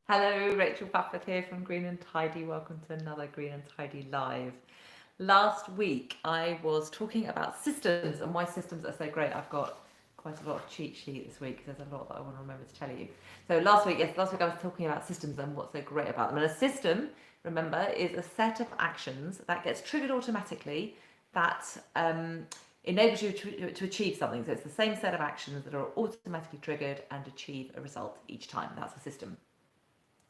Hello, Rachel Papworth here from Green and Tidy. Welcome to another Green and Tidy Live. Last week I was talking about systems and why systems are so great. I've got quite a lot of cheat sheet this week because there's a lot that I want to remember to tell you. So last week I was talking about systems and what's so great about them. And a system, remember, is a set of actions that gets triggered automatically that enables you to achieve something. So it's the same set of actions that are automatically triggered and achieve a result each time. That's a system.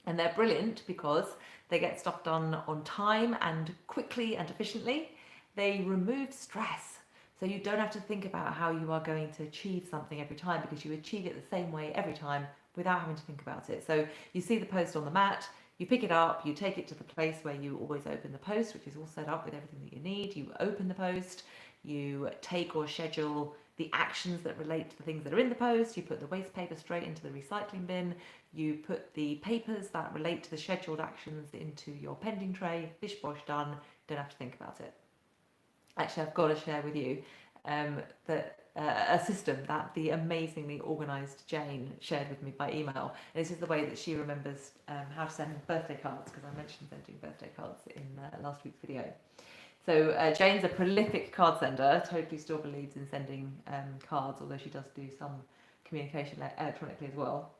And they're brilliant because they get stuff done on time and quickly and efficiently. They remove stress. So you don't have to think about how you are going to achieve something every time because you achieve it the same way every time without having to think about it. So you see the post on the mat, you pick it up, you take it to the place where you always open the post, which is all set up with everything that you need. You open the post, you take or schedule the actions that relate to the things that are in the post, you put the waste paper straight into the recycling bin, you put the papers that relate to the scheduled actions into your pending tray, bish bosh done, don't have to think about it. Actually, I've got to share with you that a system that the amazingly organised Jane shared with me by email. And this is the way that she remembers how to send birthday cards, because I mentioned sending birthday cards in last week's video. So Jane's a prolific card sender, totally still believes in sending cards, although she does do some communication electronically as well.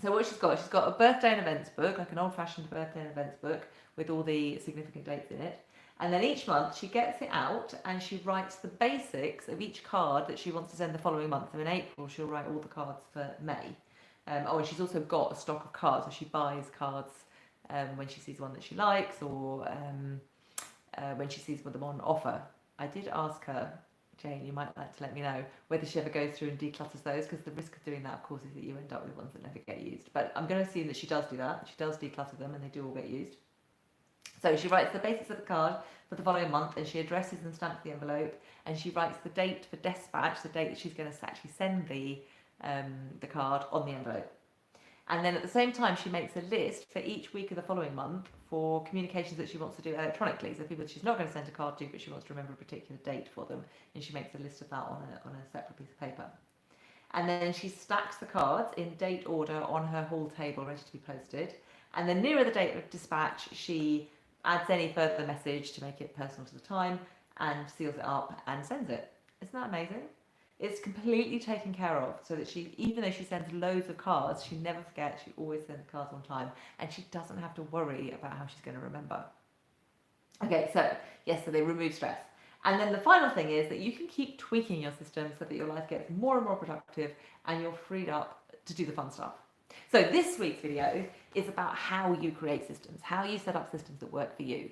So what she's got a birthday and events book, like an old-fashioned birthday and events book with all the significant dates in it. And then each month she gets it out and she writes the basics of each card that she wants to send the following month. So in April she'll write all the cards for May. And she's also got a stock of cards, so she buys cards when she sees one that she likes, or when she sees them on offer. I did ask her, Jane, you might like to let me know whether she ever goes through and declutters those, because the risk of doing that, of course, is that you end up with ones that never get used. But I'm going to assume that she does do that. She does declutter them and they do all get used. So she writes the basics of the card for the following month and she addresses and stamps the envelope, and she writes the date for dispatch, the date that she's going to actually send the card on the envelope. And then at the same time, she makes a list for each week of the following month for communications that she wants to do electronically. So people that she's not going to send a card to, but she wants to remember a particular date for them. And she makes a list of that on a separate piece of paper. And then she stacks the cards in date order on her hall table, ready to be posted. And then nearer the date of dispatch, she adds any further message to make it personal to the time and seals it up and sends it. Isn't that amazing? It's completely taken care of, so that she, even though she sends loads of cards, she never forgets, she always sends cards on time, and she doesn't have to worry about how she's going to remember. Okay, so yes, so they remove stress. And then the final thing is that you can keep tweaking your system so that your life gets more and more productive and you're freed up to do the fun stuff. So this week's video is about how you create systems, how you set up systems that work for you.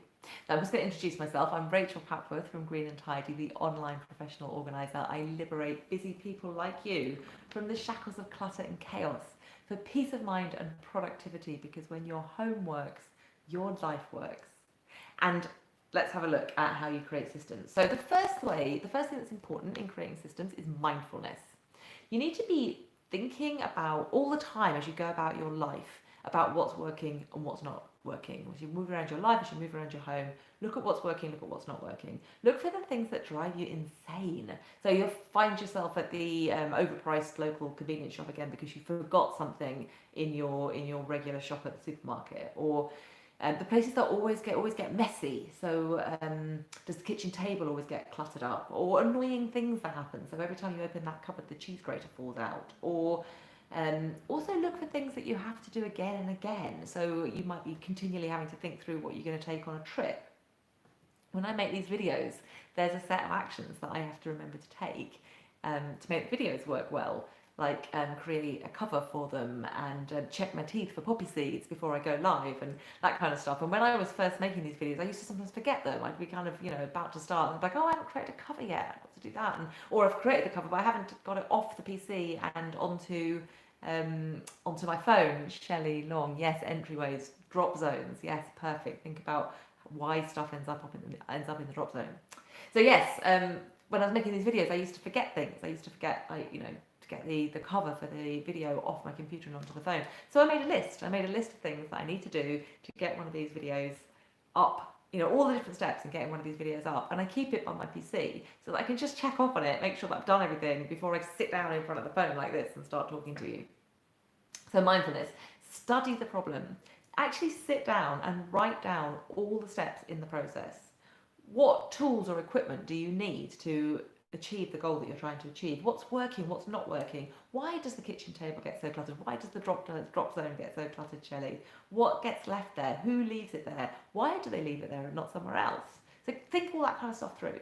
Now I'm just going to introduce myself. I'm Rachel Papworth from Green and Tidy, the online professional organiser. I liberate busy people like you from the shackles of clutter and chaos for peace of mind and productivity, because when your home works, your life works. And let's have a look at how you create systems. So the first thing that's important in creating systems is mindfulness. You need to be thinking about all the time as you go about your life about what's working and what's not working. As you move around your life, as you move around your home, look at what's working, look at what's not working. Look for the things that drive you insane. So you'll find yourself at the overpriced local convenience shop again because you forgot something in your regular shop at the supermarket, or the places that always get messy. So does the kitchen table always get cluttered up? Or annoying things that happen. So every time you open that cupboard, the cheese grater falls out. Or also look for things that you have to do again and again. So you might be continually having to think through what you're going to take on a trip. When I make these videos, there's a set of actions that I have to remember to take to make the videos work well. Like create a cover for them and check my teeth for poppy seeds before I go live and that kind of stuff. And when I was first making these videos, I used to sometimes forget them. I'd be kind of, about to start and I'd be like, oh, I haven't created a cover yet. I've got to do that. Or I've created the cover, but I haven't got it off the PC and onto my phone. Shelley Long, yes, entryways, drop zones, yes, perfect. Think about why stuff ends up in the drop zone. So yes, when I was making these videos, I used to forget things. I used to forget, to get the cover for the video off my computer and onto the phone. So I made a list. I made a list of things that I need to do to get one of these videos up. All the different steps in getting one of these videos up, and I keep it on my PC so that I can just check off on it, make sure that I've done everything before I sit down in front of the phone like this and start talking to you. So mindfulness, study the problem, actually sit down and write down all the steps in the process. What tools or equipment do you need to achieve the goal that you're trying to achieve? What's working, what's not working? Why does the kitchen table get so cluttered? Why does the drop zone get so cluttered, Shelley? What gets left there? Who leaves it there? Why do they leave it there and not somewhere else? So think all that kind of stuff through.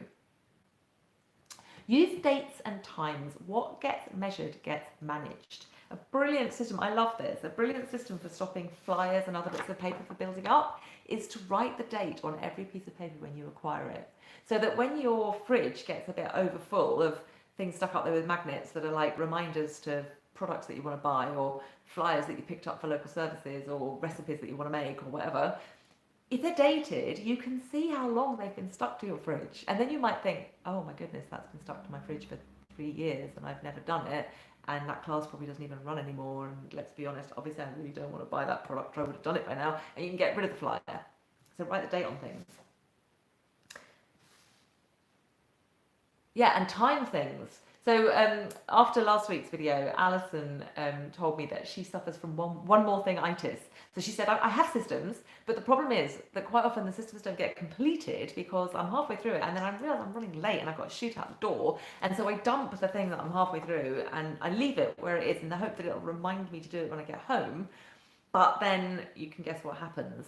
Use dates and times. What gets measured gets managed. A brilliant system, I love this, a brilliant system for stopping flyers and other bits of paper for building up is to write the date on every piece of paper when you acquire it. So that when your fridge gets a bit overfull of things stuck up there with magnets that are like reminders to products that you want to buy, or flyers that you picked up for local services, or recipes that you want to make, or whatever, if they're dated, you can see how long they've been stuck to your fridge. And then you might think, oh my goodness, that's been stuck to my fridge for 3 years and I've never done it. And that class probably doesn't even run anymore. And let's be honest, obviously I really don't want to buy that product. I would have done it by now. And you can get rid of the flyer. So write the date on things. Yeah, and time things. So after last week's video, Alison told me that she suffers from one more thing-itis. So she said, I have systems, but the problem is that quite often the systems don't get completed because I'm halfway through it and then I realise I'm running late and I've got to shoot out the door. And so I dump the thing that I'm halfway through and I leave it where it is in the hope that it'll remind me to do it when I get home. But then you can guess what happens.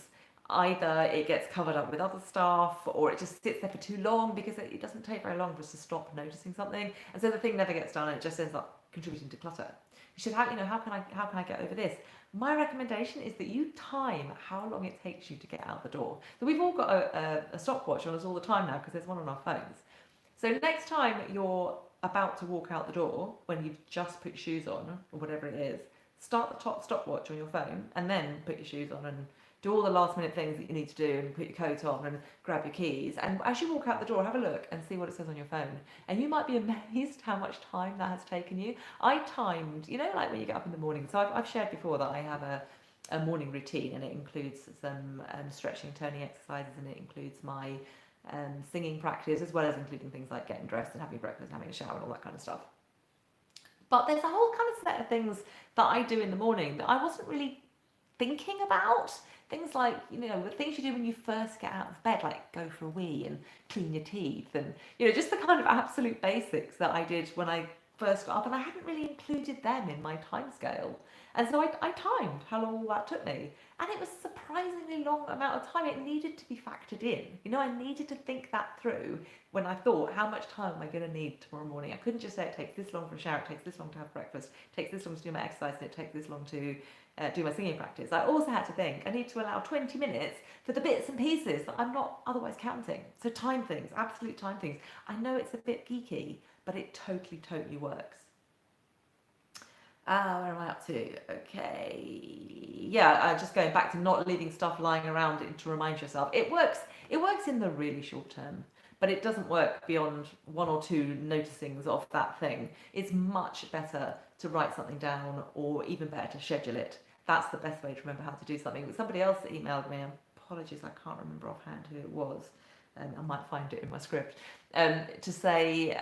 Either it gets covered up with other stuff or it just sits there for too long because it doesn't take very long for us to stop noticing something. And so the thing never gets done and it just ends up contributing to clutter. You should have, how can I get over this? My recommendation is that you time how long it takes you to get out the door. So we've all got a stopwatch on us all the time now because there's one on our phones. So next time you're about to walk out the door, when you've just put your shoes on or whatever it is, start the top stopwatch on your phone and then put your shoes on and do all the last minute things that you need to do and put your coat on and grab your keys. And as you walk out the door, have a look and see what it says on your phone. And you might be amazed how much time that has taken you. I timed, like when you get up in the morning. So I've shared before that I have a morning routine and it includes some stretching, turning exercises, and it includes my singing practice, as well as including things like getting dressed and having breakfast and having a shower and all that kind of stuff. But there's a whole kind of set of things that I do in the morning that I wasn't really thinking about. Things like, the things you do when you first get out of bed, like go for a wee and clean your teeth and, just the kind of absolute basics that I did when I first got up, and I hadn't really included them in my time scale. And so I timed how long all that took me. And it was a surprisingly long amount of time. It needed to be factored in. I needed to think that through when I thought, how much time am I going to need tomorrow morning? I couldn't just say it takes this long for a shower, it takes this long to have breakfast, it takes this long to do my exercise, and it takes this long to do my singing practice. I also had to think, I need to allow 20 minutes for the bits and pieces that I'm not otherwise counting. So time things, absolute time things. I know it's a bit geeky, but it totally, totally works. Where am I up to? Okay. Yeah, just going back to not leaving stuff lying around to remind yourself. It works in the really short term, but it doesn't work beyond 1 or 2 noticings of that thing. It's much better to write something down, or even better to schedule it. That's the best way to remember how to do something. But somebody else emailed me, apologies, I can't remember offhand who it was. I might find it in my script, to say,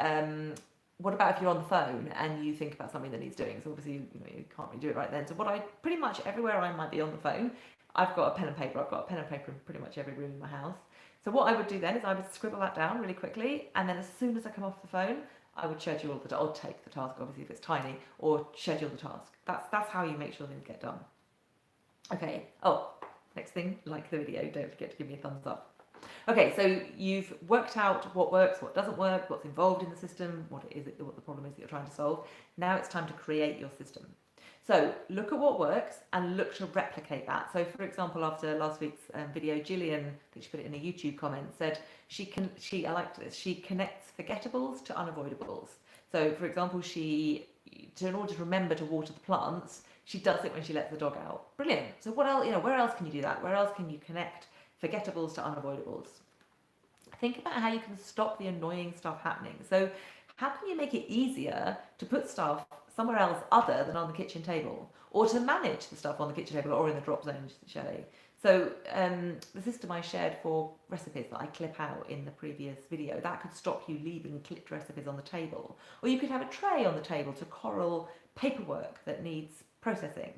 what about if you're on the phone and you think about something that needs doing? So obviously, you can't really do it right then. So what I pretty much everywhere I might be on the phone, I've got a pen and paper. I've got a pen and paper in pretty much every room in my house. So what I would do then is I would scribble that down really quickly, and then as soon as I come off the phone, I would schedule or take the task, obviously if it's tiny, or schedule the task. That's how you make sure things get done. Okay. Oh, next thing, like the video. Don't forget to give me a thumbs up. Okay, so you've worked out what works, what doesn't work, what's involved in the system, what the problem is that you're trying to solve. Now it's time to create your system. So look at what works and look to replicate that. So for example, after last week's video, Gillian, I think she put it in a YouTube comment, said I liked this, she connects forgettables to unavoidables. So for example, in order to remember to water the plants, she does it when she lets the dog out. Brilliant. So what else, where else can you do that? Where else can you connect forgettables to unavoidables? Think about how you can stop the annoying stuff happening. So how can you make it easier to put stuff somewhere else other than on the kitchen table, or to manage the stuff on the kitchen table or in the drop zone, Shelley? So the system I shared for recipes that I clip out in the previous video, that could stop you leaving clipped recipes on the table. Or you could have a tray on the table to corral paperwork that needs processing.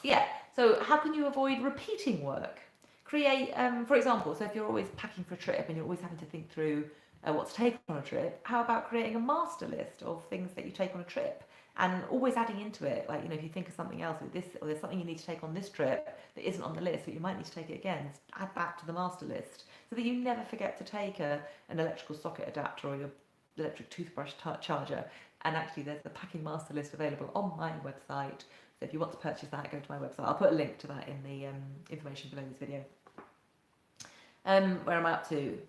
yeah, so how can you avoid repeating work? Create, for example, so if you're always packing for a trip and you're always having to think through what to take on a trip, how about creating a master list of things that you take on a trip and always adding into it? Like, if you think of something else with this, or there's something you need to take on this trip that isn't on the list, but you might need to take it again, add that to the master list so that you never forget to take an electrical socket adapter or your electric toothbrush charger. And actually, there's the packing master list available on my website. So if you want to purchase that, go to my website. I'll put a link to that in the information below this video. Where am I up to?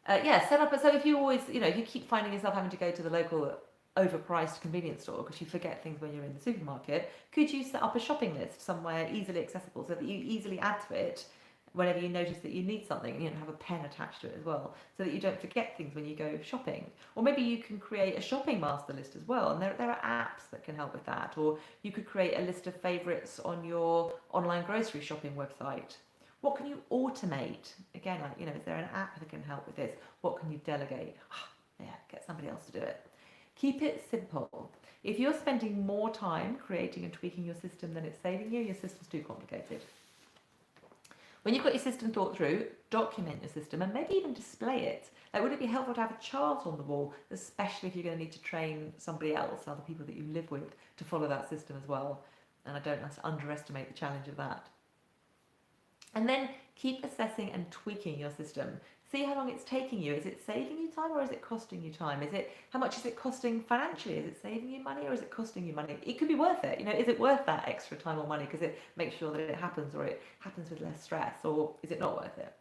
Yeah, set up. So if you always, if you keep finding yourself having to go to the local overpriced convenience store because you forget things when you're in the supermarket, could you set up a shopping list somewhere easily accessible so that you easily add to it whenever you notice that you need something, and have a pen attached to it as well, so that you don't forget things when you go shopping? Or maybe you can create a shopping master list as well, and there are apps that can help with that. Or you could create a list of favourites on your online grocery shopping website. What can you automate? Again, is there an app that can help with this? What can you delegate? Yeah, get somebody else to do it. Keep it simple. If you're spending more time creating and tweaking your system than it's saving you, your system's too complicated. When you've got your system thought through, document your system and maybe even display it. Like, would it be helpful to have a chart on the wall, especially if you're going to need to train somebody else, other people that you live with, to follow that system as well? And I don't underestimate the challenge of that. And then keep assessing and tweaking your system. See how long it's taking you. Is it saving you time or is it costing you time? How much is it costing financially? Is it saving you money or is it costing you money? It could be worth it. Is it worth that extra time or money because it makes sure that it happens, or it happens with less stress? Or is it not worth it?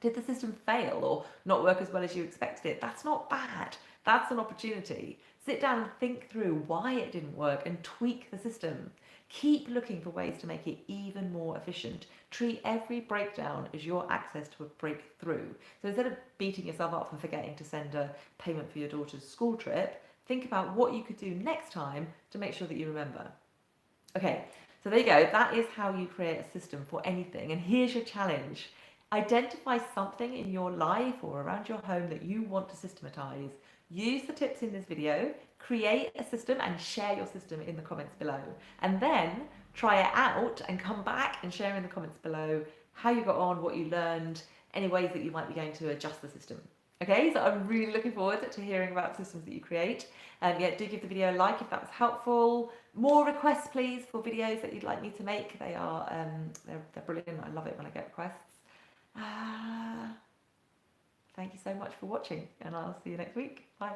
Did the system fail or not work as well as you expected it? That's not bad. That's an opportunity. Sit down and think through why it didn't work and tweak the system. Keep looking for ways to make it even more efficient. Treat every breakdown as your access to a breakthrough. So instead of beating yourself up for forgetting to send a payment for your daughter's school trip, think about what you could do next time to make sure that you remember. Okay, so there you go. That is how you create a system for anything. And here's your challenge. Identify something in your life or around your home that you want to systematize. Use the tips in this video, create a system and share your system in the comments below. And then try it out and come back and share in the comments below how you got on, what you learned, any ways that you might be going to adjust the system. Okay, so I'm really looking forward to hearing about systems that you create. Yeah, do give the video a like if that was helpful. More requests, please, for videos that you'd like me to make. They are they're brilliant. I love it when I get requests. Thank you so much for watching, and I'll see you next week. Bye.